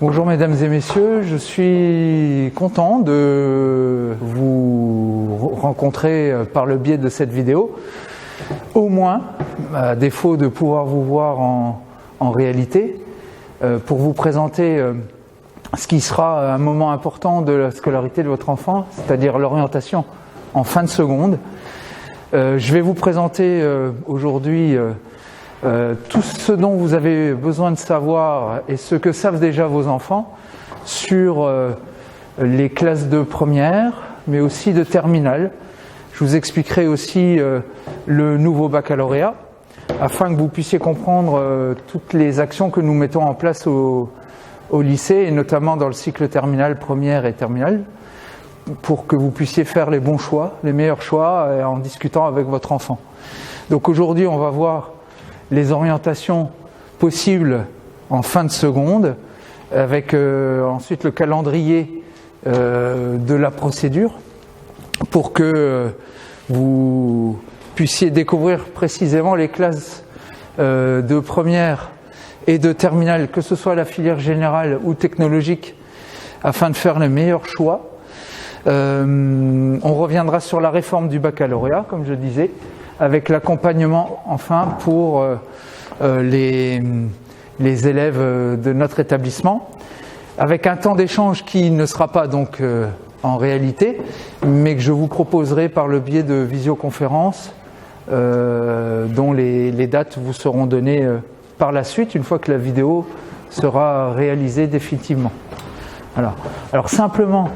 Bonjour mesdames et messieurs, je suis content de vous rencontrer par le biais de cette vidéo. Au moins, à défaut de pouvoir vous voir en réalité, pour vous présenter ce qui sera un moment important de la scolarité de votre enfant, c'est-à-dire l'orientation en fin de seconde. Je vais vous présenter aujourd'hui tout ce dont vous avez besoin de savoir et ce que savent déjà vos enfants sur les classes de première, mais aussi de terminale. Je vous expliquerai aussi le nouveau baccalauréat, afin que vous puissiez comprendre toutes les actions que nous mettons en place au lycée, et notamment dans le cycle terminal, première et terminale, pour que vous puissiez faire les bons choix, les meilleurs choix, en discutant avec votre enfant. Donc aujourd'hui, on va voir les orientations possibles en fin de seconde, avec ensuite le calendrier de la procédure, pour que vous puissiez découvrir précisément les classes de première et de terminale, que ce soit la filière générale ou technologique, afin de faire les meilleurs choix. On reviendra sur la réforme du baccalauréat, comme je disais, avec l'accompagnement enfin pour les élèves de notre établissement, avec un temps d'échange qui ne sera pas donc en réalité, mais que je vous proposerai par le biais de visioconférences dont les dates vous seront données par la suite, une fois que la vidéo sera réalisée définitivement. Alors simplement,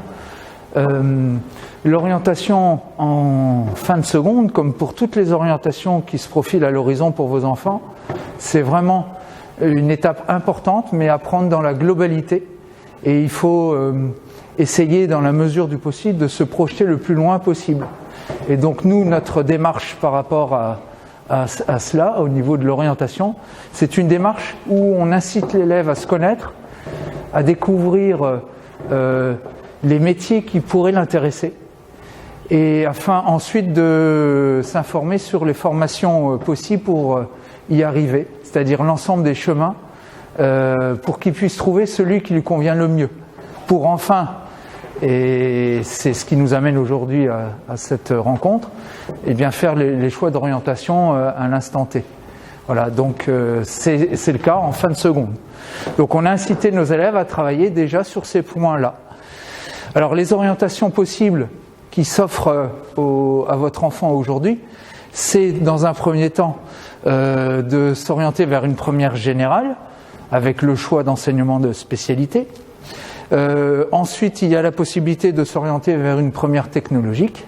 l'orientation en fin de seconde, comme pour toutes les orientations qui se profilent à l'horizon pour vos enfants, c'est vraiment une étape importante, mais à prendre dans la globalité. Et il faut essayer, dans la mesure du possible, de se projeter le plus loin possible. Et donc nous, notre démarche par rapport à cela, au niveau de l'orientation, c'est une démarche où on incite l'élève à se connaître, à découvrir les métiers qui pourraient l'intéresser, et afin ensuite de s'informer sur les formations possibles pour y arriver, c'est-à-dire l'ensemble des chemins pour qu'il puisse trouver celui qui lui convient le mieux, pour enfin, et c'est ce qui nous amène aujourd'hui à cette rencontre, et bien faire les choix d'orientation à l'instant T. Voilà, donc c'est le cas en fin de seconde. Donc on a incité nos élèves à travailler déjà sur ces points-là. Alors les orientations possibles qui s'offrent à votre enfant aujourd'hui, c'est dans un premier temps de s'orienter vers une première générale, avec le choix d'enseignement de spécialité. Ensuite, il y a la possibilité de s'orienter vers une première technologique,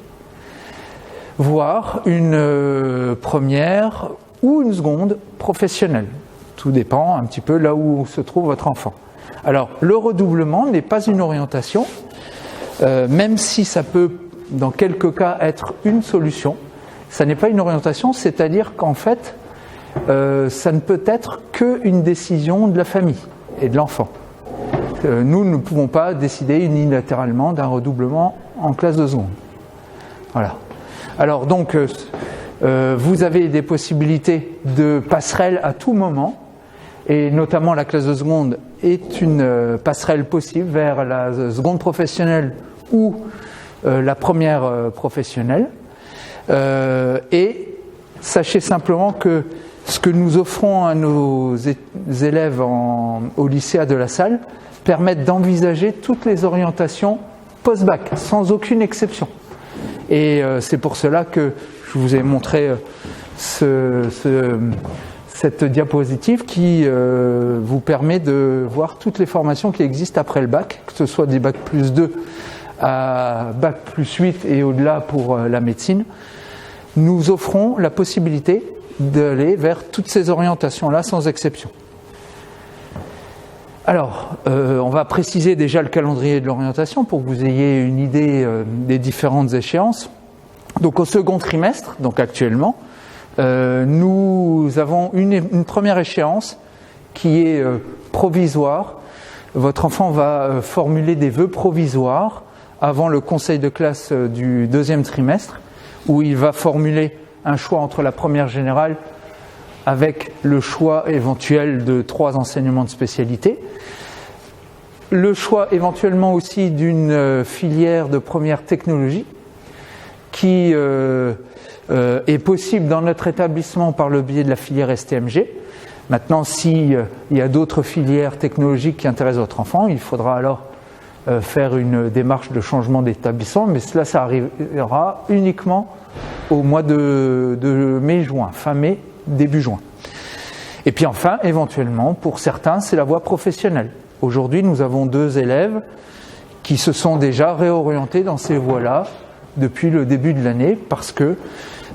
voire une première ou une seconde professionnelle. Tout dépend un petit peu là où se trouve votre enfant. Alors, le redoublement n'est pas une orientation, même si ça peut, dans quelques cas, être une solution. Ça n'est pas une orientation, c'est-à-dire qu'en fait, ça ne peut être qu'une décision de la famille et de l'enfant. Nous ne pouvons pas décider unilatéralement d'un redoublement en classe de seconde. Voilà. Alors donc, vous avez des possibilités de passerelle à tout moment, et notamment la classe de seconde est une passerelle possible vers la seconde professionnelle ou la première professionnelle. Et sachez simplement que ce que nous offrons à nos élèves au lycée de la Salle permettent d'envisager toutes les orientations post-bac, sans aucune exception. Et c'est pour cela que je vous ai montré cette diapositive qui vous permet de voir toutes les formations qui existent après le bac, que ce soit des bac plus 2 à bac plus 8 et au-delà pour la médecine. Nous offrons la possibilité d'aller vers toutes ces orientations-là sans exception. Alors, on va préciser déjà le calendrier de l'orientation pour que vous ayez une idée des différentes échéances. Donc au second trimestre, donc actuellement, nous avons une première échéance qui est provisoire. Votre enfant va formuler des vœux provisoires avant le conseil de classe du deuxième trimestre, où il va formuler un choix entre la première générale avec le choix éventuel de 3 enseignements de spécialité. le choix éventuellement aussi d'une filière de première technologie qui est possible dans notre établissement par le biais de la filière STMG. Maintenant, s'il y a d'autres filières technologiques qui intéressent votre enfant, il faudra alors faire une démarche de changement d'établissement, mais cela, ça arrivera uniquement au mois de mai-juin, fin mai, début juin. Et puis enfin, éventuellement, pour certains, c'est la voie professionnelle. Aujourd'hui, nous avons 2 élèves qui se sont déjà réorientés dans ces voies-là depuis le début de l'année parce que,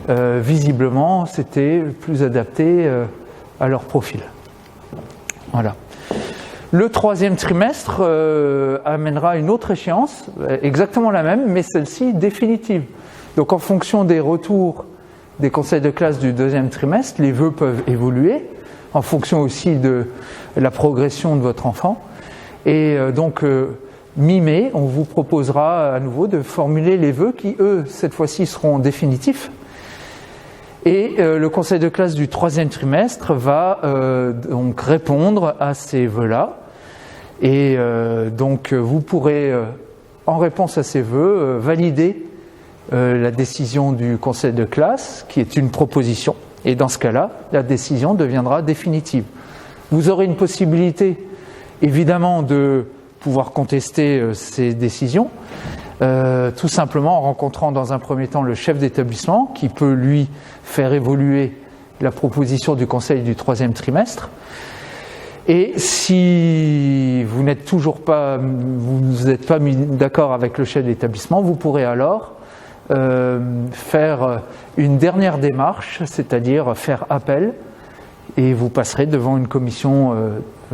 visiblement, c'était plus adapté à leur profil. Voilà. Le 3e trimestre amènera une autre échéance, exactement la même, mais celle-ci définitive. Donc en fonction des retours des conseils de classe du 2e trimestre, les vœux peuvent évoluer, en fonction aussi de la progression de votre enfant. Et donc, mi-mai, on vous proposera à nouveau de formuler les vœux qui, eux, cette fois-ci, seront définitifs. Et le conseil de classe du 3e trimestre va donc répondre à ces vœux-là. Et donc, vous pourrez, en réponse à ces vœux, valider la décision du conseil de classe, qui est une proposition. Et dans ce cas-là, la décision deviendra définitive. Vous aurez une possibilité, évidemment, de pouvoir contester ces décisions, tout simplement en rencontrant dans un premier temps le chef d'établissement, qui peut lui faire évoluer la proposition du conseil du 3e trimestre. Et si vous n'êtes toujours pas, vous n'êtes pas mis d'accord avec le chef d'établissement, vous pourrez alors faire une dernière démarche, c'est-à-dire faire appel, et vous passerez devant une commission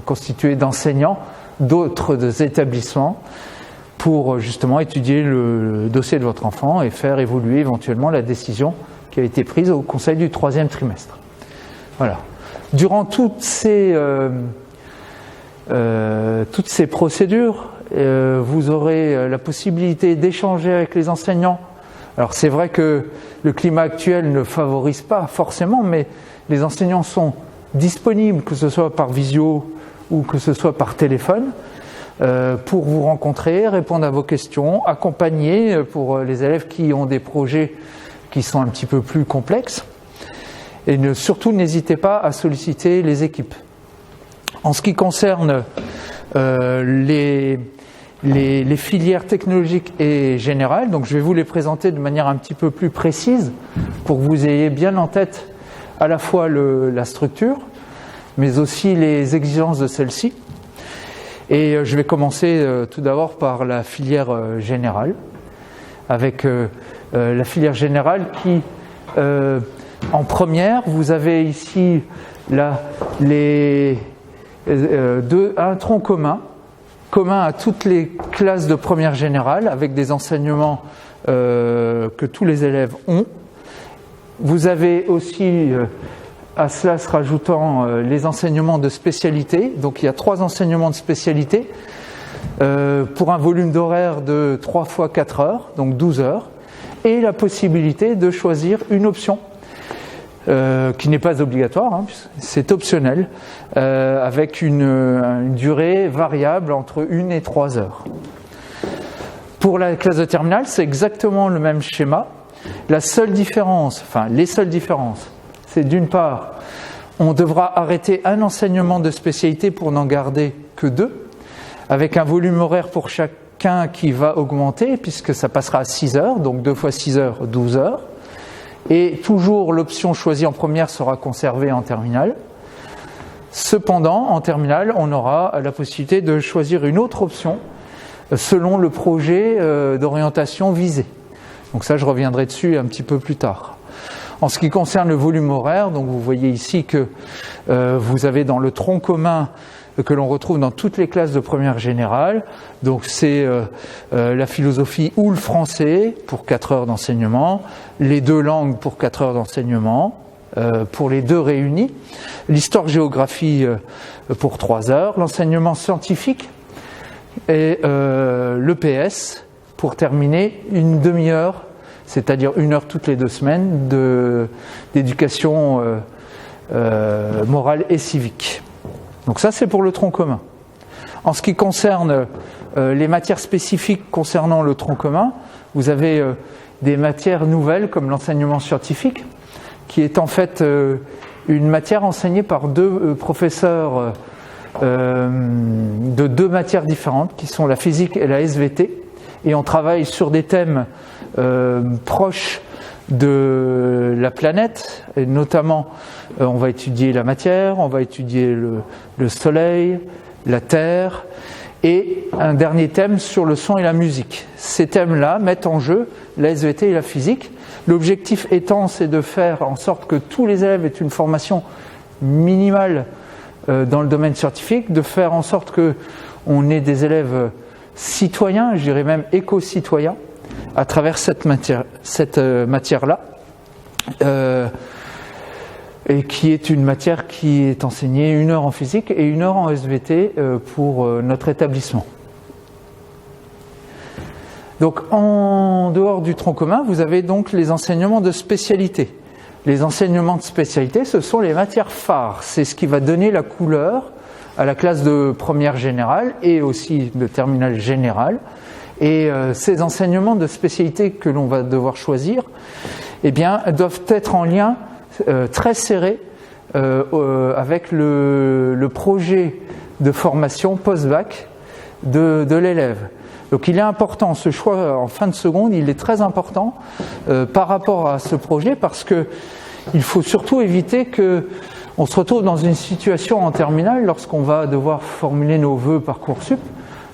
constituée d'enseignants d'autres établissements pour justement étudier le dossier de votre enfant et faire évoluer éventuellement la décision qui a été prise au conseil du 3e trimestre. Voilà. Durant toutes ces procédures, vous aurez la possibilité d'échanger avec les enseignants. Alors c'est vrai que le climat actuel ne favorise pas forcément, mais les enseignants sont disponibles, que ce soit par visio ou que ce soit par téléphone, pour vous rencontrer, répondre à vos questions, accompagner pour les élèves qui ont des projets qui sont un petit peu plus complexes. Et surtout, n'hésitez pas à solliciter les équipes. En ce qui concerne les filières technologiques et générales, donc je vais vous les présenter de manière un petit peu plus précise pour que vous ayez bien en tête à la fois la structure, mais aussi les exigences de celle-ci. Et je vais commencer tout d'abord par la filière générale, avec la filière générale qui, en première, vous avez ici un tronc commun à toutes les classes de première générale, avec des enseignements que tous les élèves ont. Vous avez aussi, à cela se rajoutant les enseignements de spécialité. Donc il y a 3 enseignements de spécialité pour un volume d'horaire de 3 fois 4 heures, donc 12 heures, et la possibilité de choisir une option qui n'est pas obligatoire, hein, c'est optionnel, avec une durée variable entre 1 et 3 heures. Pour la classe de terminale, c'est exactement le même schéma. La seule différence, enfin les seules différences, c'est d'une part, on devra arrêter un enseignement de spécialité pour n'en garder que 2, avec un volume horaire pour chacun qui va augmenter, puisque ça passera à 6 heures, donc 2 fois 6 heures, 12 heures. Et toujours l'option choisie en première sera conservée en terminale. Cependant, en terminale, on aura la possibilité de choisir une autre option selon le projet d'orientation visé. Donc ça, je reviendrai dessus un petit peu plus tard. En ce qui concerne le volume horaire, donc vous voyez ici que vous avez dans le tronc commun que l'on retrouve dans toutes les classes de première générale. Donc c'est la philosophie ou le français pour 4 heures d'enseignement, les 2 langues pour 4 heures d'enseignement, pour les 2 réunis, l'histoire-géographie pour 3 heures, l'enseignement scientifique et l'EPS pour terminer une demi-heure, c'est-à-dire 1 heure toutes les 2 semaines d'éducation morale et civique. Donc ça, c'est pour le tronc commun. En ce qui concerne les matières spécifiques concernant le tronc commun, vous avez des matières nouvelles comme l'enseignement scientifique, qui est en fait une matière enseignée par deux professeurs de deux matières différentes, qui sont la physique et la SVT, et on travaille sur des thèmes proches de la planète, et notamment on va étudier la matière, on va étudier le soleil, la terre, et un dernier thème sur le son et la musique. Ces thèmes-là mettent en jeu la SVT et la physique. L'objectif étant, c'est de faire en sorte que tous les élèves aient une formation minimale dans le domaine scientifique, de faire en sorte qu'on ait des élèves citoyens, je dirais même éco-citoyens, à travers cette matière-là, et qui est une matière qui est enseignée 1 heure en physique et 1 heure en SVT pour notre établissement. Donc en dehors du tronc commun, vous avez donc les enseignements de spécialité. Les enseignements de spécialité, ce sont les matières phares. C'est ce qui va donner la couleur à la classe de première générale et aussi de terminale générale. Et ces enseignements de spécialité que l'on va devoir choisir, eh bien, doivent être en lien très serré avec le projet de formation post-bac de l'élève. Donc il est important, ce choix en fin de seconde, il est très important par rapport à ce projet, parce que il faut surtout éviter qu'on se retrouve dans une situation en terminale, lorsqu'on va devoir formuler nos vœux Parcoursup,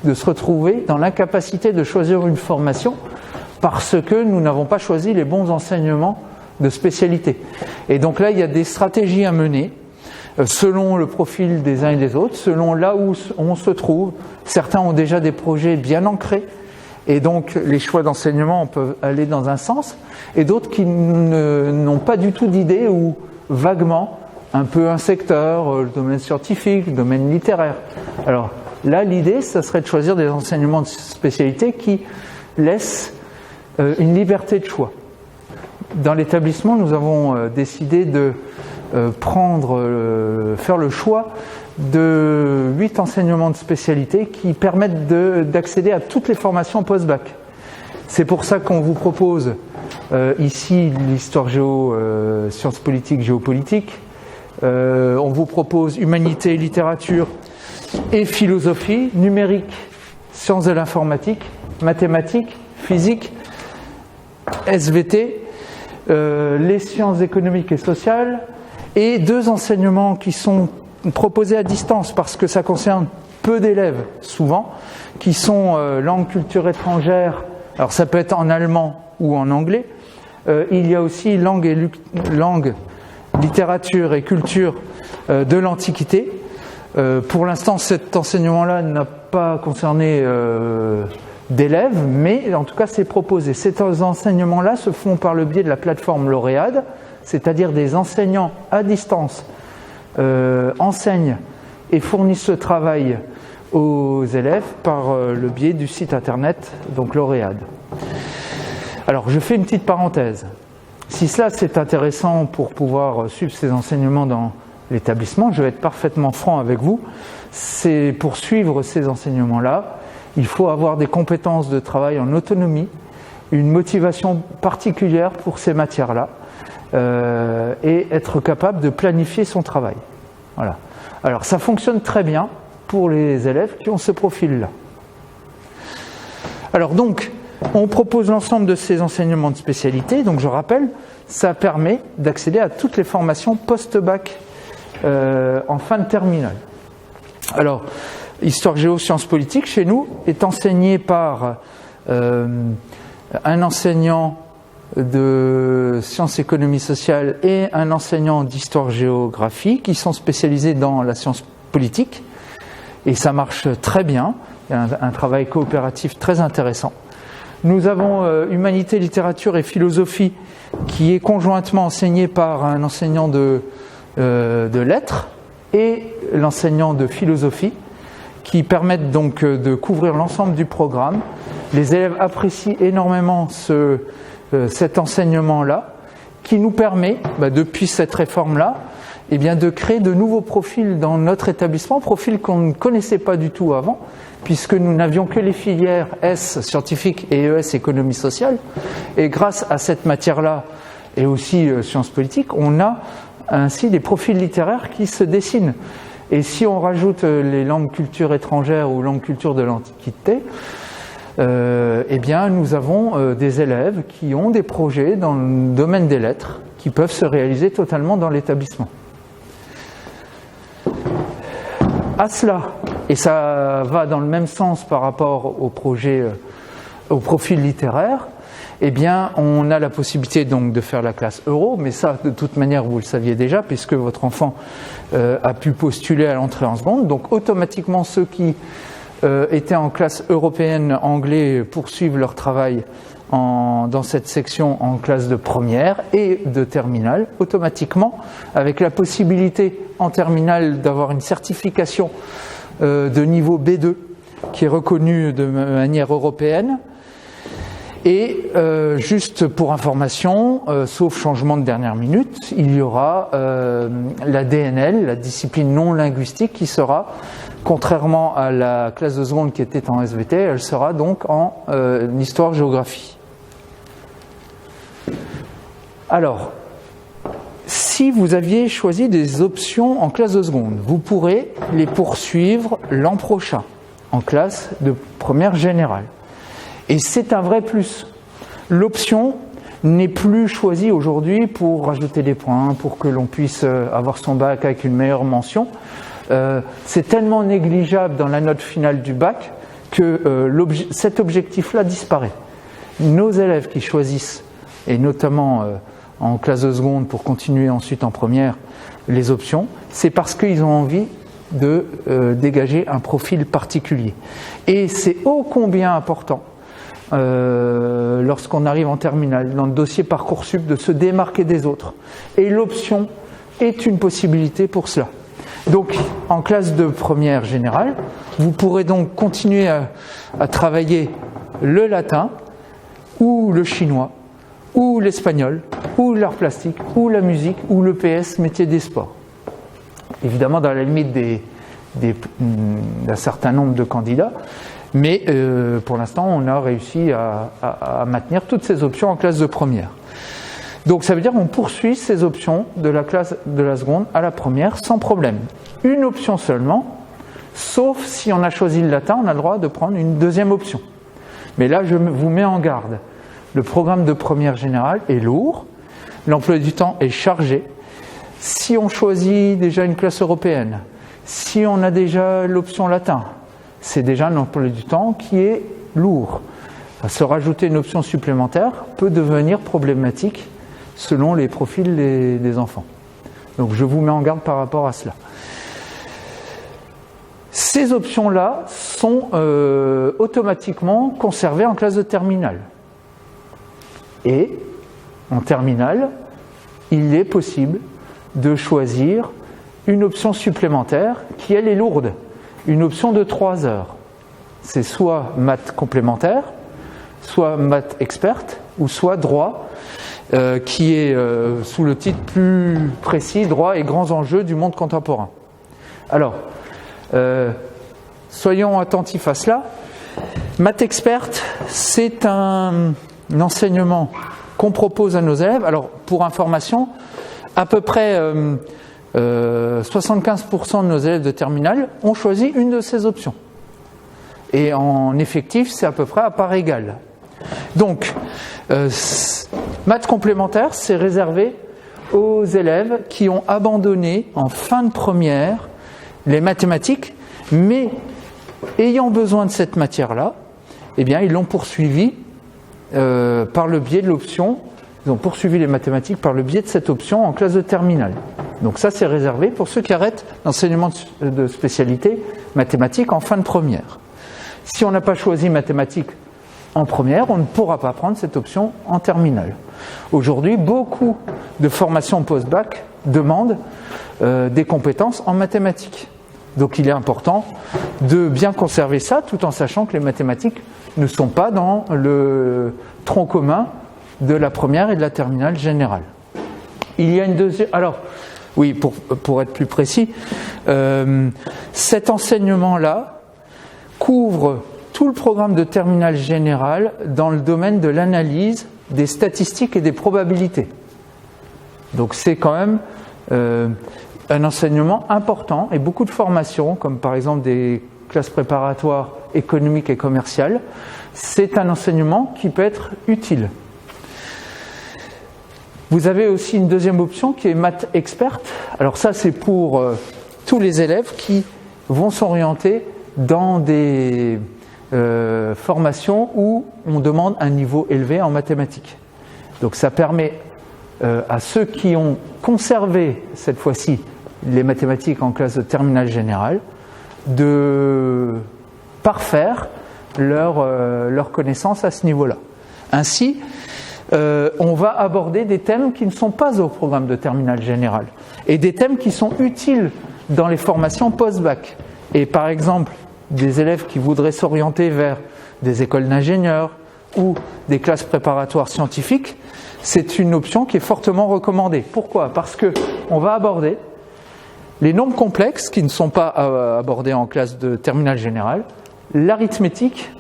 de se retrouver dans l'incapacité de choisir une formation parce que nous n'avons pas choisi les bons enseignements de spécialité. Et donc là, il y a des stratégies à mener selon le profil des uns et des autres, selon là où on se trouve. Certains ont déjà des projets bien ancrés, et donc les choix d'enseignement peuvent aller dans un sens, et d'autres qui n'ont pas du tout d'idée, ou vaguement, un peu un secteur, le domaine scientifique, le domaine littéraire. Alors là, l'idée, ça serait de choisir des enseignements de spécialité qui laissent une liberté de choix. Dans l'établissement, nous avons décidé de faire le choix de 8 enseignements de spécialité qui permettent d'accéder à toutes les formations post-bac. C'est pour ça qu'on vous propose ici l'histoire géo, sciences politiques, géopolitique. On vous propose humanité, littérature et philosophie, numérique, sciences de l'informatique, mathématiques, physique, SVT, les sciences économiques et sociales, et 2 enseignements qui sont proposés à distance parce que ça concerne peu d'élèves souvent, qui sont langue, culture étrangère, alors ça peut être en allemand ou en anglais. Il y a aussi langue, littérature et culture de l'Antiquité. Pour l'instant, cet enseignement-là n'a pas concerné d'élèves, mais en tout cas c'est proposé. Ces enseignements-là se font par le biais de la plateforme Lauréade, c'est-à-dire des enseignants à distance enseignent et fournissent ce travail aux élèves par le biais du site internet, donc Lauréade. Alors je fais une petite parenthèse. Si cela c'est intéressant pour pouvoir suivre ces enseignements dans l'établissement, je vais être parfaitement franc avec vous, c'est pour suivre ces enseignements-là, il faut avoir des compétences de travail en autonomie, une motivation particulière pour ces matières-là, et être capable de planifier son travail. Voilà. Alors ça fonctionne très bien pour les élèves qui ont ce profil-là. Alors donc, on propose l'ensemble de ces enseignements de spécialité, donc je rappelle, ça permet d'accéder à toutes les formations post-bac en fin de terminale. Alors, Histoire géo, sciences politiques, chez nous, est enseignée par un enseignant de sciences économie sociale et un enseignant d'histoire-géographie qui sont spécialisés dans la science politique, et ça marche très bien, il y a un travail coopératif très intéressant. Nous avons humanité, littérature et philosophie qui est conjointement enseigné par un enseignant de lettres et l'enseignant de philosophie, qui permettent donc de couvrir l'ensemble du programme. Les élèves apprécient énormément cet enseignement-là, qui nous permet, depuis cette réforme-là, eh bien, de créer de nouveaux profils dans notre établissement, profils qu'on ne connaissait pas du tout avant, puisque nous n'avions que les filières S scientifiques et ES économie sociale. Et grâce à cette matière-là, et aussi sciences politiques, on a ainsi des profils littéraires qui se dessinent. Et si on rajoute les langues culture étrangères ou langues culture de l'Antiquité, eh bien, nous avons des élèves qui ont des projets dans le domaine des lettres qui peuvent se réaliser totalement dans l'établissement. À cela, et ça va dans le même sens par rapport au projet, au profil littéraire, eh bien, on a la possibilité donc de faire la classe Euro, mais ça, de toute manière, vous le saviez déjà, puisque votre enfant a pu postuler à l'entrée en seconde. Donc, automatiquement, ceux qui étaient en classe européenne anglais poursuivent leur travail dans cette section en classe de première et de terminale, automatiquement, avec la possibilité en terminale d'avoir une certification de niveau B2 qui est reconnue de manière européenne. Et juste pour information, sauf changement de dernière minute, il y aura la DNL, la discipline non linguistique, qui sera, contrairement à la classe de seconde qui était en SVT, elle sera donc en histoire-géographie. Alors, si vous aviez choisi des options en classe de seconde, vous pourrez les poursuivre l'an prochain en classe de première générale. Et c'est un vrai plus. L'option n'est plus choisie aujourd'hui pour rajouter des points, pour que l'on puisse avoir son bac avec une meilleure mention. C'est tellement négligeable dans la note finale du bac que cet objectif-là disparaît. Nos élèves qui choisissent, et notamment en classe de seconde pour continuer ensuite en première, les options, c'est parce qu'ils ont envie de dégager un profil particulier. Et c'est ô combien important lorsqu'on arrive en terminale, dans le dossier Parcoursup, de se démarquer des autres. Et l'option est une possibilité pour cela. Donc, en classe de première générale, vous pourrez donc continuer à travailler le latin, ou le chinois, ou l'espagnol, ou l'art plastique, ou la musique, ou le PS, métier des sports. Évidemment, dans la limite d'un certain nombre de candidats, mais pour l'instant, on a réussi à maintenir toutes ces options en classe de première. Donc ça veut dire qu'on poursuit ces options de la classe de la seconde à la première sans problème. Une option seulement, sauf si on a choisi le latin, on a le droit de prendre une deuxième option. Mais là, je vous mets en garde. Le programme de première générale est lourd, l'emploi du temps est chargé. Si on choisit déjà une classe européenne, si on a déjà l'option latin, c'est déjà un emploi du temps qui est lourd. Se rajouter une option supplémentaire peut devenir problématique selon les profils des enfants. Donc je vous mets en garde par rapport à cela. Ces options-là sont automatiquement conservées en classe de terminale. Et en terminale, il est possible de choisir une option supplémentaire qui, elle, est lourde. Une option de 3 heures. C'est soit maths complémentaire, soit maths experte, ou soit droit, qui est sous le titre plus précis, droit et grands enjeux du monde contemporain. Alors, soyons attentifs à cela. Maths experte, c'est un enseignement qu'on propose à nos élèves. Alors, pour information, à peu près 75% de nos élèves de terminale ont choisi une de ces options. Et en effectif, c'est à peu près à part égale. Donc, maths complémentaire, c'est réservé aux élèves qui ont abandonné en fin de première les mathématiques, mais ayant besoin de cette matière-là, eh bien, ils l'ont poursuivi par le biais de l'option. Ils ont poursuivi les mathématiques par le biais de cette option en classe de terminale. Donc ça, c'est réservé pour ceux qui arrêtent l'enseignement de spécialité mathématiques en fin de première. Si on n'a pas choisi mathématiques en première, on ne pourra pas prendre cette option en terminale. Aujourd'hui, beaucoup de formations post-bac demandent des compétences en mathématiques. Donc il est important de bien conserver ça, tout en sachant que les mathématiques ne sont pas dans le tronc commun de la première et de la terminale générale. Il y a une deuxième. Alors, Oui, pour être plus précis, cet enseignement-là couvre tout le programme de terminale générale dans le domaine de l'analyse des statistiques et des probabilités. Donc c'est quand même un enseignement important et beaucoup de formations, comme par exemple des classes préparatoires économiques et commerciales, c'est un enseignement qui peut être utile. Vous avez aussi une deuxième option qui est maths experte. Alors ça c'est pour tous les élèves qui vont s'orienter dans des formations où on demande un niveau élevé en mathématiques. Donc ça permet à ceux qui ont conservé cette fois-ci les mathématiques en classe de terminale générale de parfaire leur connaissance à ce niveau-là. Ainsi, on va aborder des thèmes qui ne sont pas au programme de terminale générale et des thèmes qui sont utiles dans les formations post-bac. Et par exemple, des élèves qui voudraient s'orienter vers des écoles d'ingénieurs ou des classes préparatoires scientifiques, c'est une option qui est fortement recommandée. Pourquoi ? Parce qu'on va aborder les nombres complexes qui ne sont pas abordés en classe de terminale générale, l'arithmétique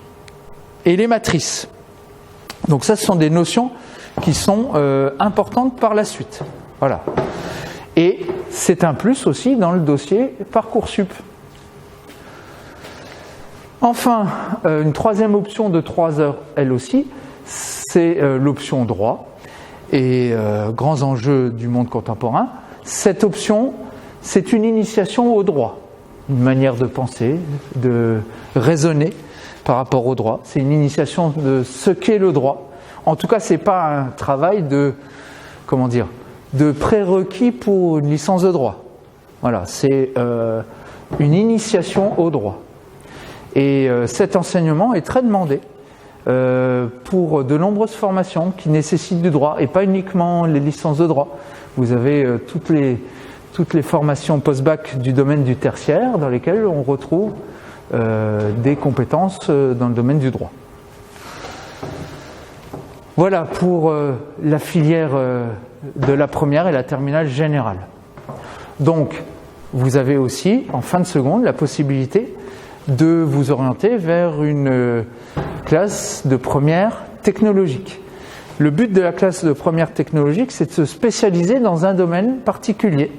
et les matrices. Donc ça, ce sont des notions qui sont importantes par la suite. Voilà. Et c'est un plus aussi dans le dossier Parcoursup. Enfin, une troisième option de 3 heures, elle aussi, c'est l'option droit et grands enjeux du monde contemporain. Cette option, c'est une initiation au droit, une manière de penser, de raisonner par rapport au droit. C'est une initiation de ce qu'est le droit. En tout cas, ce n'est pas un travail de prérequis pour une licence de droit. Voilà, c'est une initiation au droit. Et cet enseignement est très demandé pour de nombreuses formations qui nécessitent du droit, et pas uniquement les licences de droit. Vous avez toutes les formations post-bac du domaine du tertiaire dans lesquelles on retrouve des compétences dans le domaine du droit. Voilà pour la filière de la première et la terminale générale. Donc, vous avez aussi, en fin de seconde, la possibilité de vous orienter vers une classe de première technologique. Le but de la classe de première technologique, c'est de se spécialiser dans un domaine particulier.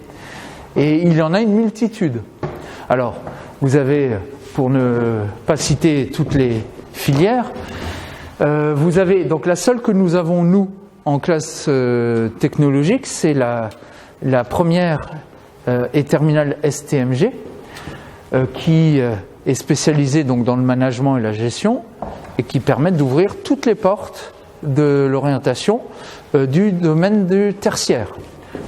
Et il y en a une multitude. Alors, vous avez, pour ne pas citer toutes les filières, vous avez, donc la seule que nous avons, nous, en classe technologique, c'est la première et terminale STMG, qui est spécialisée donc dans le management et la gestion, et qui permettent d'ouvrir toutes les portes de l'orientation du domaine du tertiaire,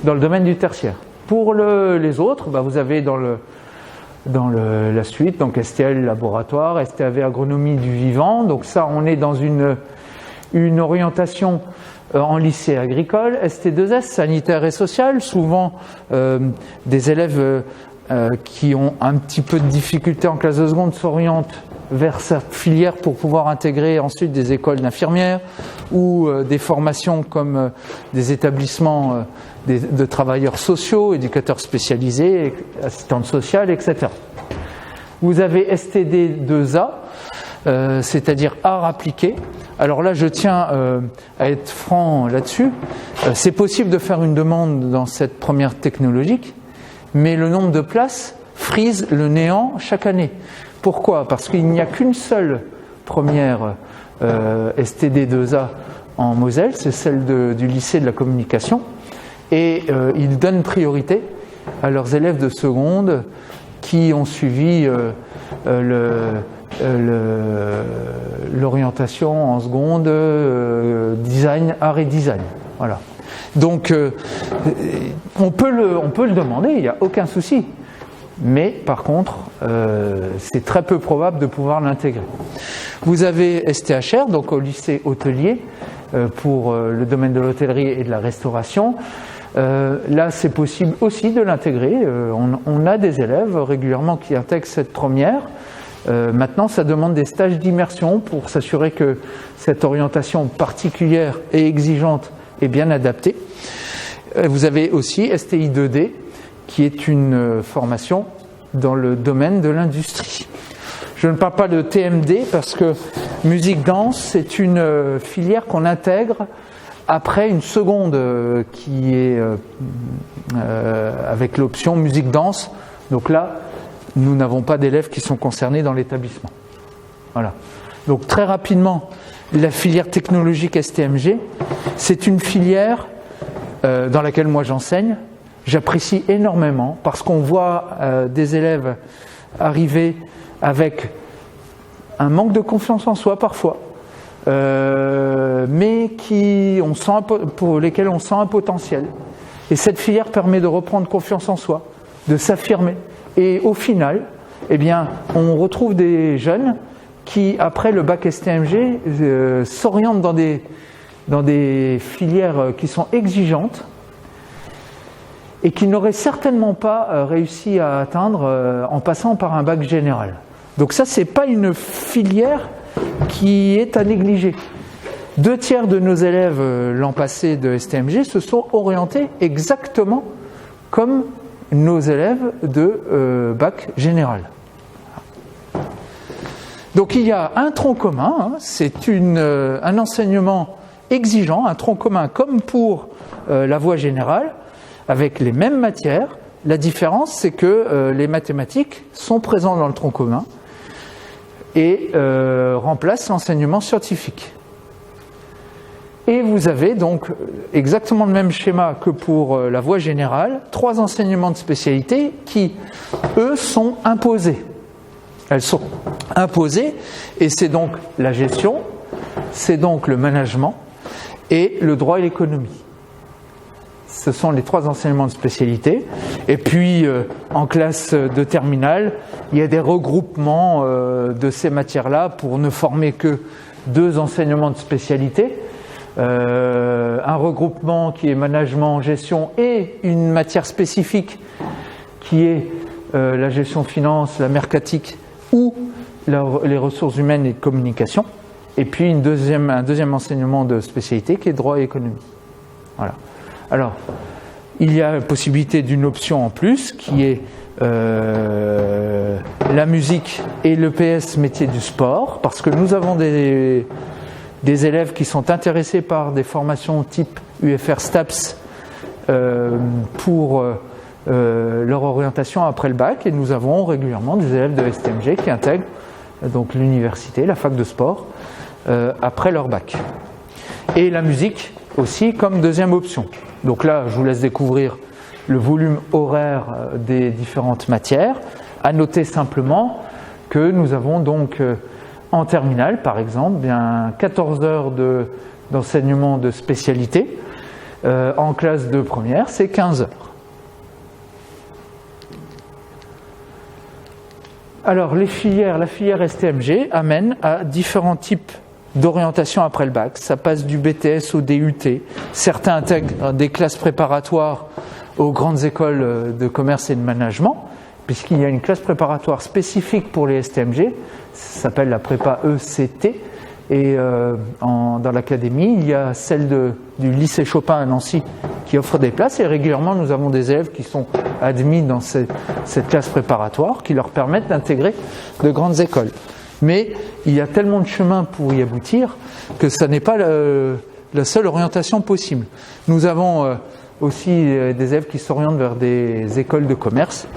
dans le domaine du tertiaire. Pour les autres, vous avez dans la suite, donc STL laboratoire, STAV agronomie du vivant, donc ça on est dans une orientation en lycée agricole, ST2S sanitaire et social, souvent des élèves qui ont un petit peu de difficulté en classe de seconde s'orientent vers cette filière pour pouvoir intégrer ensuite des écoles d'infirmières ou des formations comme des établissements de travailleurs sociaux, éducateurs spécialisés, assistantes sociales, etc. Vous avez STD2A, c'est-à-dire art appliqué. Alors là, je tiens à être franc là-dessus. C'est possible de faire une demande dans cette première technologique, mais le nombre de places frise le néant chaque année. Pourquoi ? Parce qu'il n'y a qu'une seule première STD2A en Moselle, c'est celle du lycée de la communication, et ils donnent priorité à leurs élèves de seconde qui ont suivi l'orientation en seconde, design, art et design. Voilà. Donc on peut le demander, il n'y a aucun souci. Mais par contre, c'est très peu probable de pouvoir l'intégrer. Vous avez STHR, donc au lycée hôtelier, pour le domaine de l'hôtellerie et de la restauration. Là, c'est possible aussi de l'intégrer. On a des élèves régulièrement qui intègrent cette première. Maintenant, ça demande des stages d'immersion pour s'assurer que cette orientation particulière et exigeante est bien adaptée. Vous avez aussi STI 2D, qui est une formation dans le domaine de l'industrie. Je ne parle pas de TMD parce que musique-danse, c'est une filière qu'on intègre après une seconde qui est avec l'option musique-danse. Donc là, nous n'avons pas d'élèves qui sont concernés dans l'établissement. Voilà. Donc très rapidement, la filière technologique STMG, c'est une filière dans laquelle moi j'enseigne. J'apprécie énormément parce qu'on voit des élèves arriver avec un manque de confiance en soi parfois, mais pour lesquels on sent un potentiel. Et cette filière permet de reprendre confiance en soi, de s'affirmer. Et au final, eh bien, on retrouve des jeunes qui, après le bac STMG, s'orientent dans des filières qui sont exigeantes et qui n'auraient certainement pas réussi à atteindre en passant par un bac général. Donc ça, c'est pas une filière qui est à négliger. 2/3 de nos élèves l'an passé de STMG se sont orientés exactement comme nos élèves de bac général. Donc il y a un tronc commun, c'est un enseignement exigeant, un tronc commun comme pour la voie générale, avec les mêmes matières. La différence, c'est que les mathématiques sont présentes dans le tronc commun et remplacent l'enseignement scientifique. Et vous avez donc exactement le même schéma que pour la voie générale, 3 enseignements de spécialité qui, eux, sont imposés. Elles sont imposées, et c'est donc la gestion, c'est donc le management et le droit et l'économie. Ce sont les 3 enseignements de spécialité. Et puis, en classe de terminale, il y a des regroupements de ces matières-là pour ne former que 2 enseignements de spécialité. Un regroupement qui est management, gestion, et une matière spécifique qui est la gestion finance, la mercatique ou les ressources humaines et de communication. Et puis un deuxième enseignement de spécialité qui est droit et économie. Voilà. Alors, il y a la possibilité d'une option en plus qui est la musique et l'EPS métier du sport, parce que nous avons des élèves qui sont intéressés par des formations type UFR STAPS pour leur orientation après le bac, et nous avons régulièrement des élèves de STMG qui intègrent donc l'université, la fac de sport, après leur bac. Et la musique aussi comme deuxième option. Donc là, je vous laisse découvrir le volume horaire des différentes matières. À noter simplement que nous avons donc en terminale, par exemple, bien 14 heures d'enseignement de spécialité. En classe de première, c'est 15 heures. Alors, la filière STMG amène à différents types d'orientation après le bac. Ça passe du BTS au DUT. Certains intègrent des classes préparatoires aux grandes écoles de commerce et de management, puisqu'il y a une classe préparatoire spécifique pour les STMG, ça s'appelle la prépa ECT, et dans l'académie, il y a celle du lycée Chopin à Nancy qui offre des places, et régulièrement nous avons des élèves qui sont admis dans cette classe préparatoire qui leur permettent d'intégrer de grandes écoles. Mais il y a tellement de chemin pour y aboutir que ça n'est pas la seule orientation possible. Nous avons aussi des élèves qui s'orientent vers des écoles de commerce.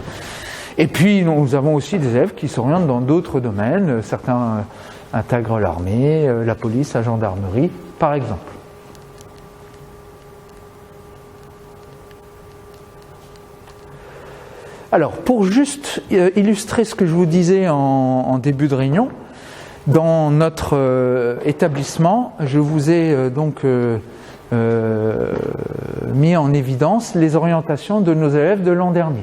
Et puis nous avons aussi des élèves qui s'orientent dans d'autres domaines. Certains intègrent l'armée, la police, la gendarmerie, par exemple. Alors, pour juste illustrer ce que je vous disais en début de réunion, dans notre établissement, je vous ai donc mis en évidence les orientations de nos élèves de l'an dernier.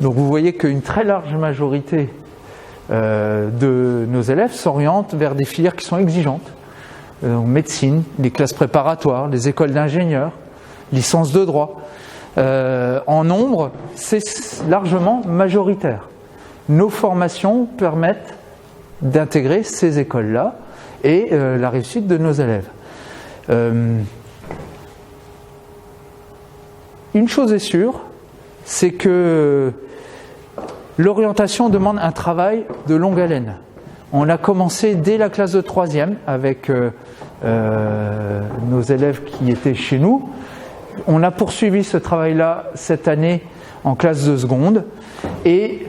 Donc vous voyez qu'une très large majorité de nos élèves s'orientent vers des filières qui sont exigeantes. Médecine, les classes préparatoires, les écoles d'ingénieurs, licence de droit. En nombre, c'est largement majoritaire. Nos formations permettent d'intégrer ces écoles-là et la réussite de nos élèves. Une chose est sûre, c'est que l'orientation demande un travail de longue haleine. On a commencé dès la classe de 3e avec nos élèves qui étaient chez nous. On a poursuivi ce travail-là cette année en classe de seconde. Et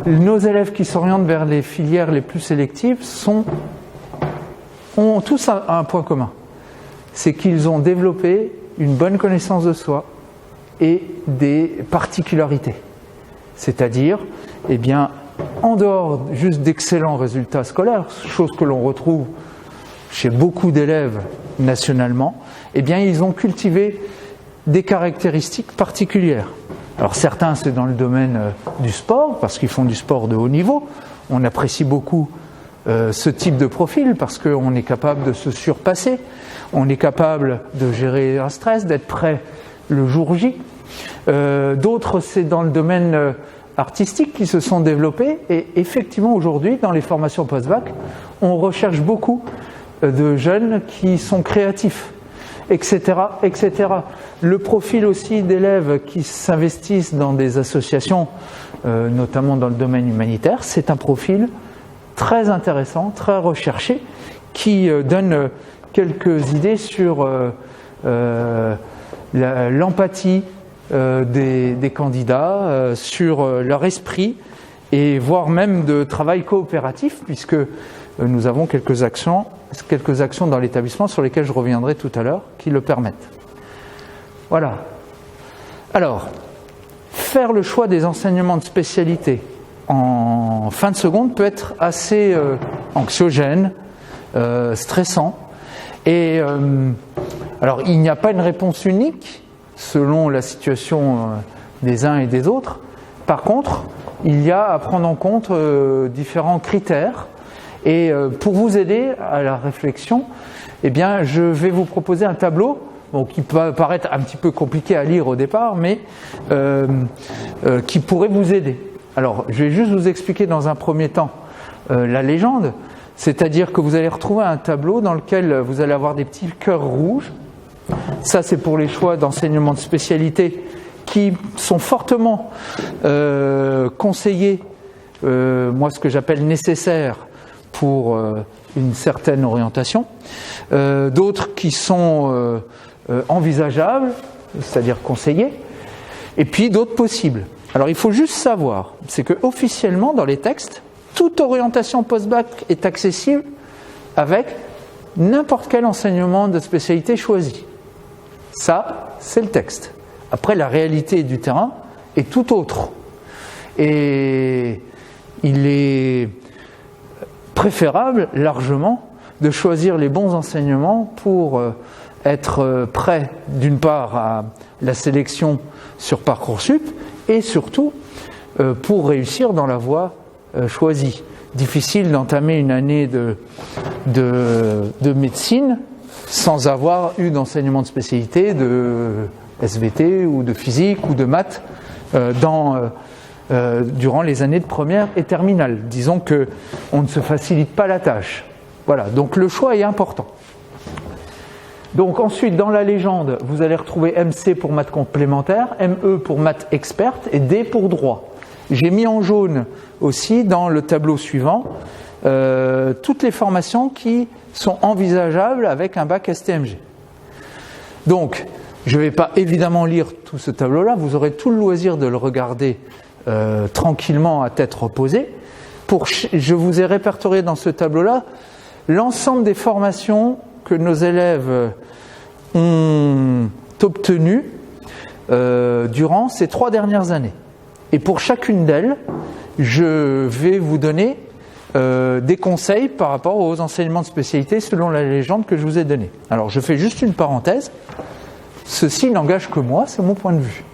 nos élèves qui s'orientent vers les filières les plus sélectives ont tous un point commun. C'est qu'ils ont développé une bonne connaissance de soi et des particularités. C'est-à-dire, eh bien, en dehors juste d'excellents résultats scolaires, chose que l'on retrouve chez beaucoup d'élèves nationalement, eh bien, ils ont cultivé des caractéristiques particulières. Alors certains, c'est dans le domaine du sport, parce qu'ils font du sport de haut niveau. On apprécie beaucoup ce type de profil, parce qu'on est capable de se surpasser, on est capable de gérer un stress, d'être prêt le jour J. D'autres, c'est dans le domaine artistiques qui se sont développés, et effectivement aujourd'hui dans les formations post-bac on recherche beaucoup de jeunes qui sont créatifs, etc., etc. Le profil aussi d'élèves qui s'investissent dans des associations, notamment dans le domaine humanitaire, c'est un profil très intéressant, très recherché, qui donne quelques idées sur l'empathie des candidats, sur leur esprit, et voire même de travail coopératif, puisque nous avons quelques actions dans l'établissement sur lesquelles je reviendrai tout à l'heure qui le permettent. Voilà. Alors, faire le choix des enseignements de spécialité en fin de seconde peut être assez anxiogène, stressant, et alors il n'y a pas une réponse unique selon la situation des uns et des autres. Par contre, il y a à prendre en compte différents critères. Et pour vous aider à la réflexion, eh bien, je vais vous proposer un tableau, bon, qui peut paraître un petit peu compliqué à lire au départ, mais qui pourrait vous aider. Alors, je vais juste vous expliquer dans un premier temps la légende, c'est-à-dire que vous allez retrouver un tableau dans lequel vous allez avoir des petits cœurs rouges. Ça, c'est pour les choix d'enseignement de spécialité qui sont fortement conseillés, moi ce que j'appelle nécessaires pour une certaine orientation. D'autres qui sont envisageables, c'est-à-dire conseillés, et puis d'autres possibles. Alors il faut juste savoir, c'est que officiellement dans les textes, toute orientation post-bac est accessible avec n'importe quel enseignement de spécialité choisi. Ça, c'est le texte. Après, la réalité du terrain est tout autre. Et il est préférable, largement, de choisir les bons enseignements pour être prêt, d'une part, à la sélection sur Parcoursup, et surtout, pour réussir dans la voie choisie. Difficile d'entamer une année de médecine sans avoir eu d'enseignement de spécialité, de SVT ou de physique ou de maths durant les années de première et terminale. Disons qu'on ne se facilite pas la tâche. Voilà, donc le choix est important. Donc ensuite, dans la légende, vous allez retrouver MC pour maths complémentaire, ME pour maths experte et D pour droit. J'ai mis en jaune aussi dans le tableau suivant toutes les formations qui sont envisageables avec un bac STMG. Donc, je ne vais pas évidemment lire tout ce tableau-là, vous aurez tout le loisir de le regarder tranquillement à tête reposée. Je vous ai répertorié dans ce tableau-là l'ensemble des formations que nos élèves ont obtenues durant ces 3 dernières années. Et pour chacune d'elles, je vais vous donner des conseils par rapport aux enseignements de spécialité selon la légende que je vous ai donnée. Alors je fais juste une parenthèse, ceci n'engage que moi, c'est mon point de vue.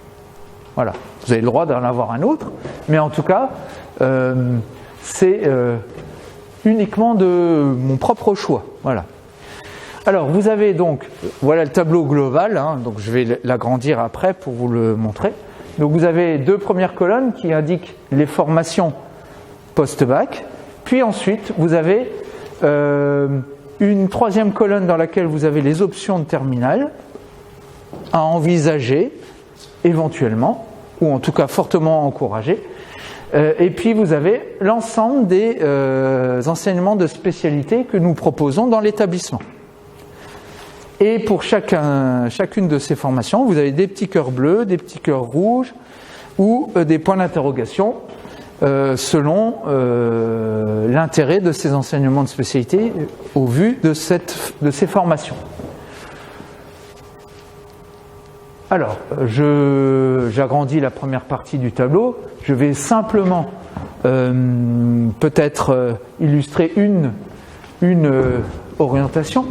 Voilà, vous avez le droit d'en avoir un autre, mais en tout cas, c'est uniquement de mon propre choix. Voilà. Alors vous avez donc, voilà le tableau global, hein, donc je vais l'agrandir après pour vous le montrer. Donc vous avez 2 premières colonnes qui indiquent les formations post-bac, puis ensuite vous avez une 3e colonne dans laquelle vous avez les options de terminale à envisager éventuellement, ou en tout cas fortement encouragé. Et puis vous avez l'ensemble des enseignements de spécialité que nous proposons dans l'établissement. Et pour chacune de ces formations, vous avez des petits cœurs bleus, des petits cœurs rouges ou des points d'interrogation selon l'intérêt de ces enseignements de spécialité au vu de ces formations. Alors, j'agrandis la première partie du tableau. Je vais simplement peut-être illustrer une orientation.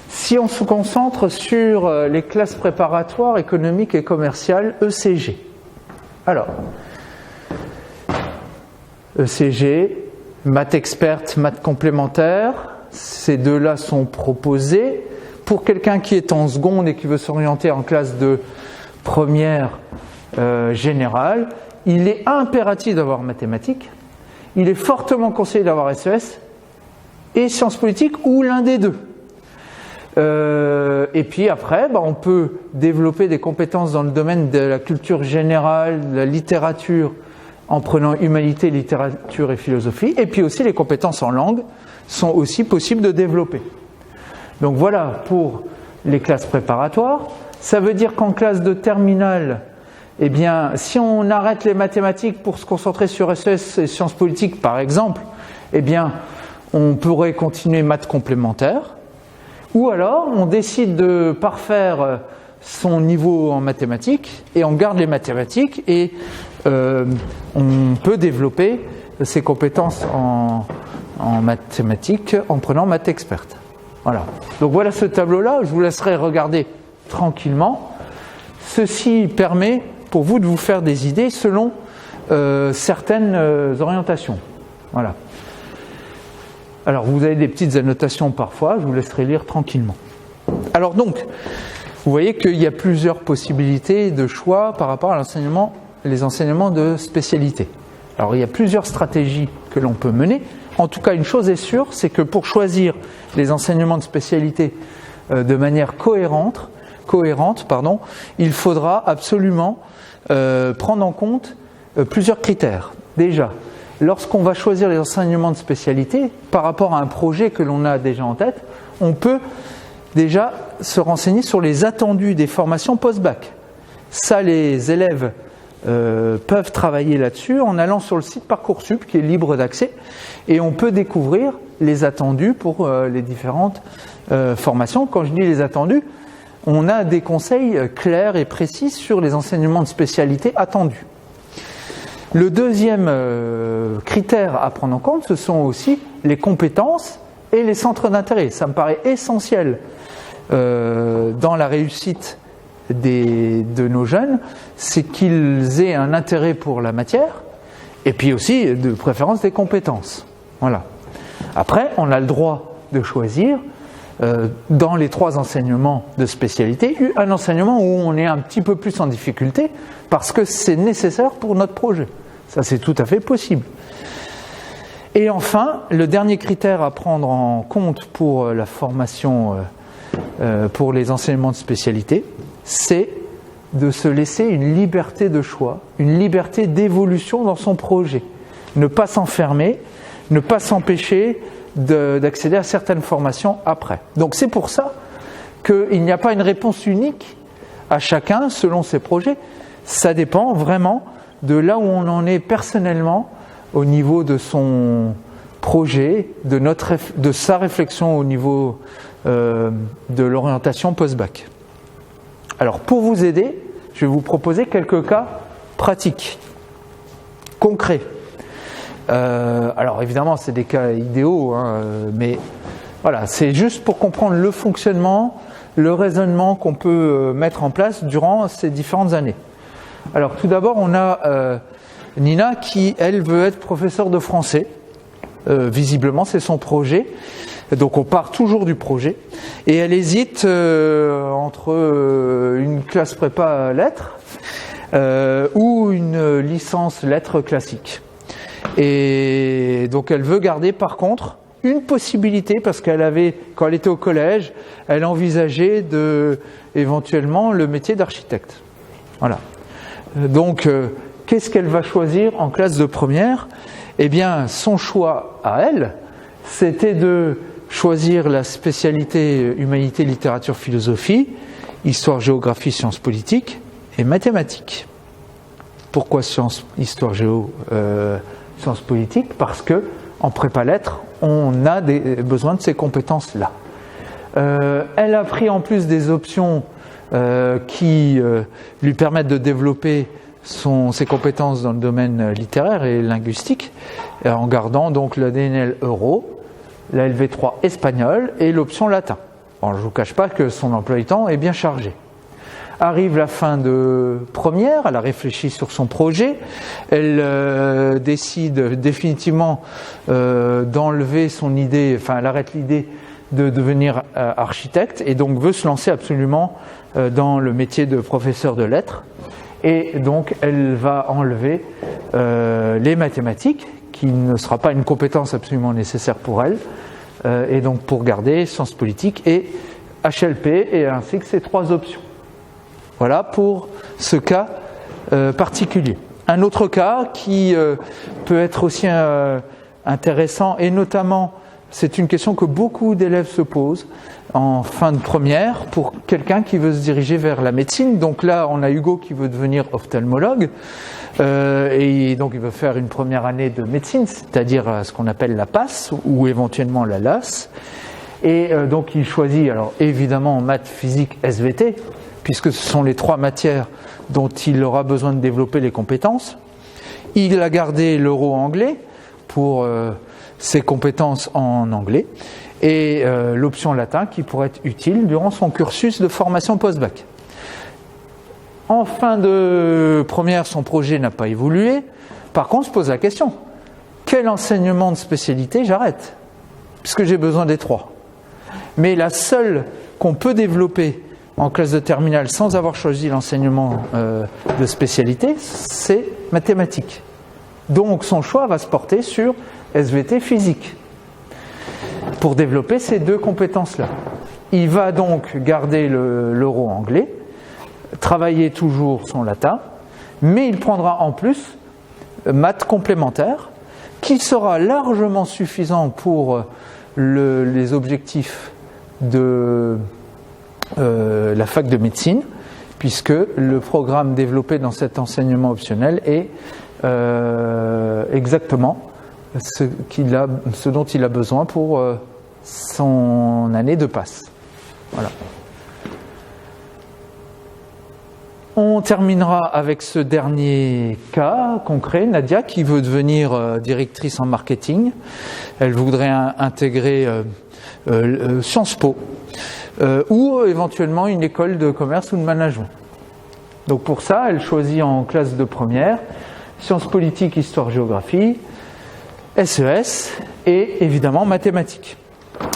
Si on se concentre sur les classes préparatoires économiques et commerciales, ECG. Alors, ECG, maths experte, maths complémentaire, ces deux-là sont proposés. Pour quelqu'un qui est en seconde et qui veut s'orienter en classe de première générale, il est impératif d'avoir mathématiques, il est fortement conseillé d'avoir SES et sciences politiques ou l'un des deux. Et puis après, on peut développer des compétences dans le domaine de la culture générale, de la littérature, en prenant humanité, littérature et philosophie. Et puis aussi les compétences en langue sont aussi possibles de développer. Donc voilà pour les classes préparatoires. Ça veut dire qu'en classe de terminale, eh bien, si on arrête les mathématiques pour se concentrer sur SES et sciences politiques, par exemple, eh bien, on pourrait continuer maths complémentaires. Ou alors, on décide de parfaire son niveau en mathématiques et on garde les mathématiques et on peut développer ses compétences en mathématiques en prenant maths experte. Voilà. Donc voilà ce tableau-là, je vous laisserai regarder tranquillement. Ceci permet pour vous de vous faire des idées selon certaines orientations. Voilà. Alors vous avez des petites annotations parfois, je vous laisserai lire tranquillement. Alors donc, vous voyez qu'il y a plusieurs possibilités de choix par rapport à les enseignements de spécialité. Alors il y a plusieurs stratégies que l'on peut mener. En tout cas, une chose est sûre, c'est que pour choisir les enseignements de spécialité de manière cohérente, il faudra absolument prendre en compte plusieurs critères. Déjà, lorsqu'on va choisir les enseignements de spécialité, par rapport à un projet que l'on a déjà en tête, on peut déjà se renseigner sur les attendus des formations post-bac. Ça, les élèves peuvent travailler là-dessus en allant sur le site Parcoursup qui est libre d'accès et on peut découvrir les attendus pour les différentes formations. Quand je dis les attendus, on a des conseils clairs et précis sur les enseignements de spécialité attendus. Le deuxième critère à prendre en compte, ce sont aussi les compétences et les centres d'intérêt. Ça me paraît essentiel dans la réussite de nos jeunes, c'est qu'ils aient un intérêt pour la matière et puis aussi de préférence des compétences. Voilà. Après, on a le droit de choisir dans les 3 enseignements de spécialité un enseignement où on est un petit peu plus en difficulté parce que c'est nécessaire pour notre projet. Ça, c'est tout à fait possible. Et enfin, le dernier critère à prendre en compte pour la formation, pour les enseignements de spécialité, c'est de se laisser une liberté de choix, une liberté d'évolution dans son projet. Ne pas s'enfermer, ne pas s'empêcher d'accéder à certaines formations après. Donc c'est pour ça qu'il n'y a pas une réponse unique à chacun selon ses projets. Ça dépend vraiment de là où on en est personnellement au niveau de son projet, de sa réflexion au niveau de l'orientation post-bac. Alors pour vous aider, je vais vous proposer quelques cas pratiques, concrets. Alors évidemment c'est des cas idéaux, mais voilà, c'est juste pour comprendre le fonctionnement, le raisonnement qu'on peut mettre en place durant ces différentes années. Alors tout d'abord on a Nina qui elle veut être professeure de français, visiblement c'est son projet, donc on part toujours du projet, et elle hésite entre une classe prépa lettres ou une licence lettres classiques. Et donc elle veut garder par contre une possibilité, parce qu'elle avait, quand elle était au collège, elle envisageait éventuellement le métier d'architecte. Voilà. Donc, qu'est-ce qu'elle va choisir en classe de première? Eh bien, son choix à elle, c'était de choisir la spécialité humanité, littérature, philosophie, histoire, géographie, sciences politiques et mathématiques. Pourquoi histoire, géo, sciences politiques? Parce que en prépa lettres, on a besoin de ces compétences-là. Elle a pris en plus des options qui lui permettent de développer ses compétences dans le domaine littéraire et linguistique, en gardant donc la DNL Euro, la LV3 espagnol et l'option latin. Bon, je ne vous cache pas que son emploi du temps est bien chargé. Arrive la fin de première, elle a réfléchi sur son projet, elle décide définitivement d'enlever son idée, enfin elle arrête l'idée de devenir architecte et donc veut se lancer absolument dans le métier de professeur de lettres. Et donc elle va enlever les mathématiques, qui ne sera pas une compétence absolument nécessaire pour elle, et donc pour garder sciences politiques et HLP, et ainsi que ces trois options. Voilà pour ce cas particulier. Un autre cas qui peut être aussi intéressant, et notamment, c'est une question que beaucoup d'élèves se posent en fin de première pour quelqu'un qui veut se diriger vers la médecine. Donc là, on a Hugo qui veut devenir ophtalmologue, et donc il veut faire une première année de médecine, c'est-à-dire ce qu'on appelle la PASS ou éventuellement la LAS. Et donc il choisit, alors évidemment en maths, physique, SVT, puisque ce sont les trois matières dont il aura besoin de développer les compétences. Il a gardé l'euro-anglais pour ses compétences en anglais, et l'option latin qui pourrait être utile durant son cursus de formation post-bac. En fin de première, son projet n'a pas évolué. Par contre, se pose la question, quel enseignement de spécialité j'arrête? Puisque j'ai besoin des trois. Mais la seule qu'on peut développer en classe de terminale sans avoir choisi l'enseignement de spécialité, c'est mathématiques. Donc son choix va se porter sur SVT physique pour développer ces deux compétences-là. Il va donc garder l'euro anglais, travailler toujours son latin, mais il prendra en plus maths complémentaires, qui sera largement suffisant pour les objectifs de la fac de médecine, puisque le programme développé dans cet enseignement optionnel est exactement ce dont il a besoin pour son année de passe. Voilà. On terminera avec ce dernier cas concret, Nadia qui veut devenir directrice en marketing. Elle voudrait intégrer Sciences Po ou éventuellement une école de commerce ou de management. Donc pour ça, elle choisit en classe de première sciences politiques, histoire, géographie, SES et évidemment mathématiques.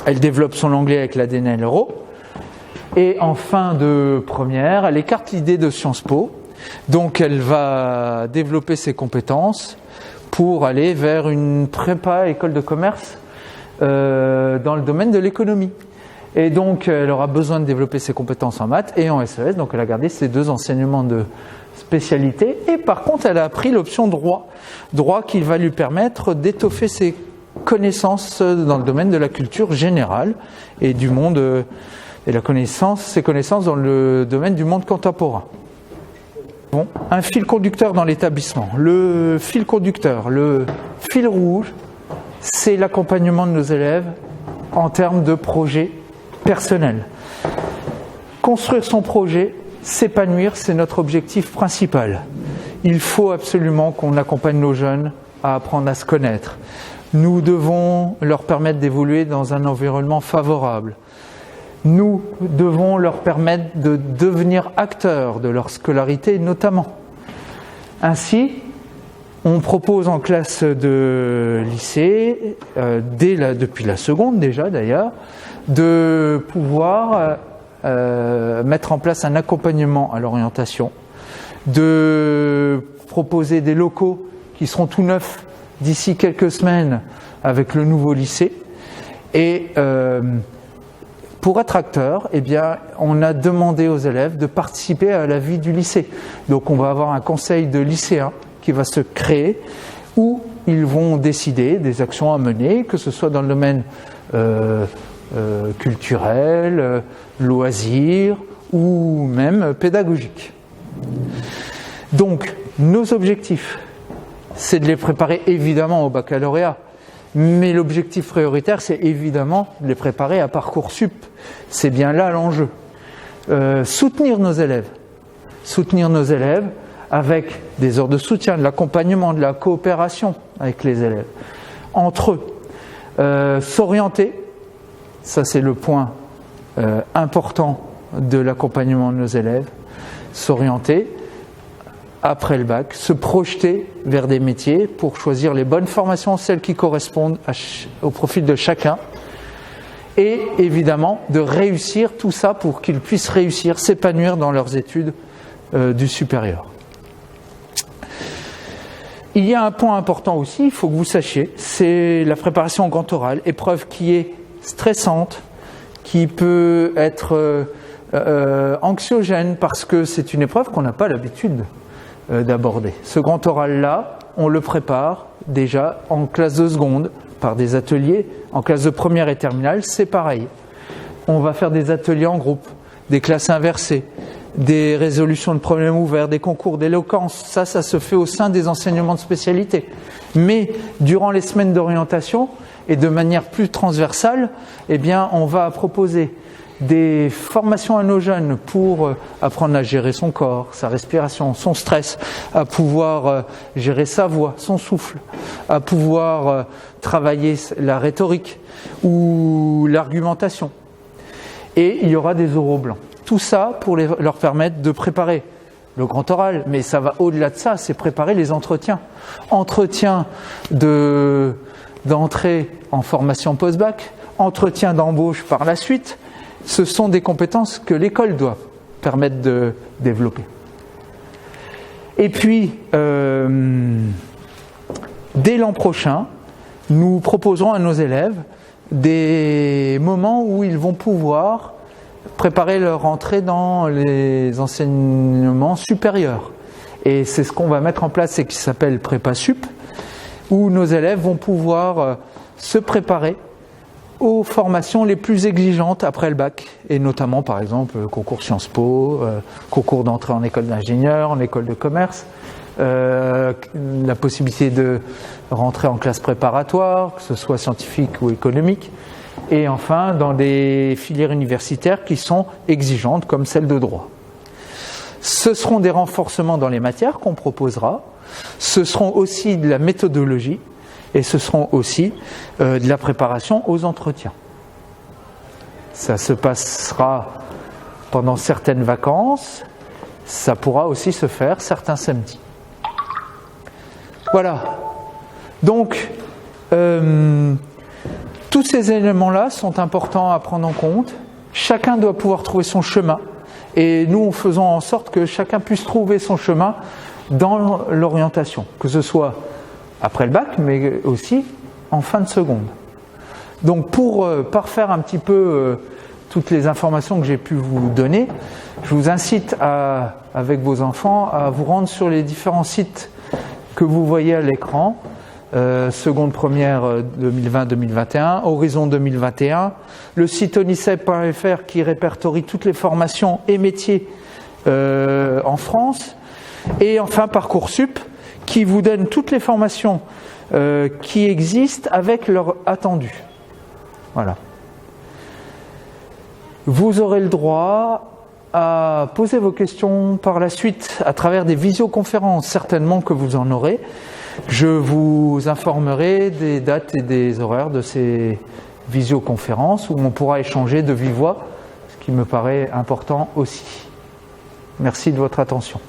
Elle développe son anglais avec la DNL Euro. Et en fin de première, elle écarte l'idée de Sciences Po. Donc elle va développer ses compétences pour aller vers une prépa école de commerce dans le domaine de l'économie. Et donc elle aura besoin de développer ses compétences en maths et en SES. Donc elle a gardé ces deux enseignements de spécialité. Et par contre, elle a pris l'option droit. Droit qui va lui permettre d'étoffer ses connaissances dans le domaine de la culture générale et du monde... et ses connaissances dans le domaine du monde contemporain. Bon, un fil conducteur dans l'établissement. Le fil conducteur, le fil rouge, c'est l'accompagnement de nos élèves en termes de projet personnel. Construire son projet, s'épanouir, c'est notre objectif principal. Il faut absolument qu'on accompagne nos jeunes à apprendre à se connaître. Nous devons leur permettre d'évoluer dans un environnement favorable. Nous devons leur permettre de devenir acteurs de leur scolarité notamment. Ainsi, on propose en classe de lycée, depuis la seconde déjà d'ailleurs, de pouvoir mettre en place un accompagnement à l'orientation, de proposer des locaux qui seront tout neufs d'ici quelques semaines avec le nouveau lycée, Et pour être acteur, eh bien, on a demandé aux élèves de participer à la vie du lycée. Donc on va avoir un conseil de lycéens qui va se créer, où ils vont décider des actions à mener, que ce soit dans le domaine culturel, loisirs ou même pédagogique. Donc, nos objectifs, c'est de les préparer évidemment au baccalauréat, mais l'objectif prioritaire, c'est évidemment de les préparer à Parcoursup. C'est bien là l'enjeu. Soutenir nos élèves avec des heures de soutien, de l'accompagnement, de la coopération avec les élèves, entre eux. S'orienter, ça c'est le point important de l'accompagnement de nos élèves, s'orienter après le bac, se projeter vers des métiers pour choisir les bonnes formations, celles qui correspondent au profil de chacun, et évidemment de réussir tout ça pour qu'ils puissent réussir, s'épanouir dans leurs études du supérieur. Il y a un point important aussi, il faut que vous sachiez, c'est la préparation au grand oral, épreuve qui est stressante, qui peut être anxiogène parce que c'est une épreuve qu'on n'a pas l'habitude d'aborder. Ce grand oral-là, on le prépare déjà en classe de seconde par des ateliers. En classe de première et terminale, c'est pareil. On va faire des ateliers en groupe, des classes inversées, des résolutions de problèmes ouverts, des concours d'éloquence. Ça se fait au sein des enseignements de spécialité. Mais durant les semaines d'orientation et de manière plus transversale, eh bien, on va proposer des formations à nos jeunes pour apprendre à gérer son corps, sa respiration, son stress, à pouvoir gérer sa voix, son souffle, à pouvoir travailler la rhétorique ou l'argumentation. Et il y aura des oraux blancs. Tout ça pour leur permettre de préparer le grand oral, mais ça va au-delà de ça, c'est préparer les entretiens. Entretien d'entrée en formation post-bac, entretien d'embauche par la suite. Ce sont des compétences que l'école doit permettre de développer. Et puis, dès l'an prochain, nous proposerons à nos élèves des moments où ils vont pouvoir préparer leur entrée dans les enseignements supérieurs. Et c'est ce qu'on va mettre en place et qui s'appelle Prépa Sup, où nos élèves vont pouvoir se préparer aux formations les plus exigeantes après le bac, et notamment par exemple concours Sciences Po, concours d'entrée en école d'ingénieur, en école de commerce, la possibilité de rentrer en classe préparatoire, que ce soit scientifique ou économique, et enfin dans des filières universitaires qui sont exigeantes comme celle de droit. Ce seront des renforcements dans les matières qu'on proposera, ce seront aussi de la méthodologie, et ce seront aussi de la préparation aux entretiens. Ça se passera pendant certaines vacances, ça pourra aussi se faire certains samedis. Voilà. Donc, tous ces éléments-là sont importants à prendre en compte. Chacun doit pouvoir trouver son chemin. Et nous faisons en sorte que chacun puisse trouver son chemin dans l'orientation, que ce soit après le bac, mais aussi en fin de seconde. Donc pour parfaire un petit peu toutes les informations que j'ai pu vous donner, je vous incite avec vos enfants à vous rendre sur les différents sites que vous voyez à l'écran, seconde première 2020-2021, Horizon 2021, le site onicep.fr qui répertorie toutes les formations et métiers en France, et enfin Parcoursup, qui vous donne toutes les formations qui existent avec leur attendu. Voilà. Vous aurez le droit à poser vos questions par la suite à travers des visioconférences, certainement que vous en aurez. Je vous informerai des dates et des horaires de ces visioconférences où on pourra échanger de vive voix, ce qui me paraît important aussi. Merci de votre attention.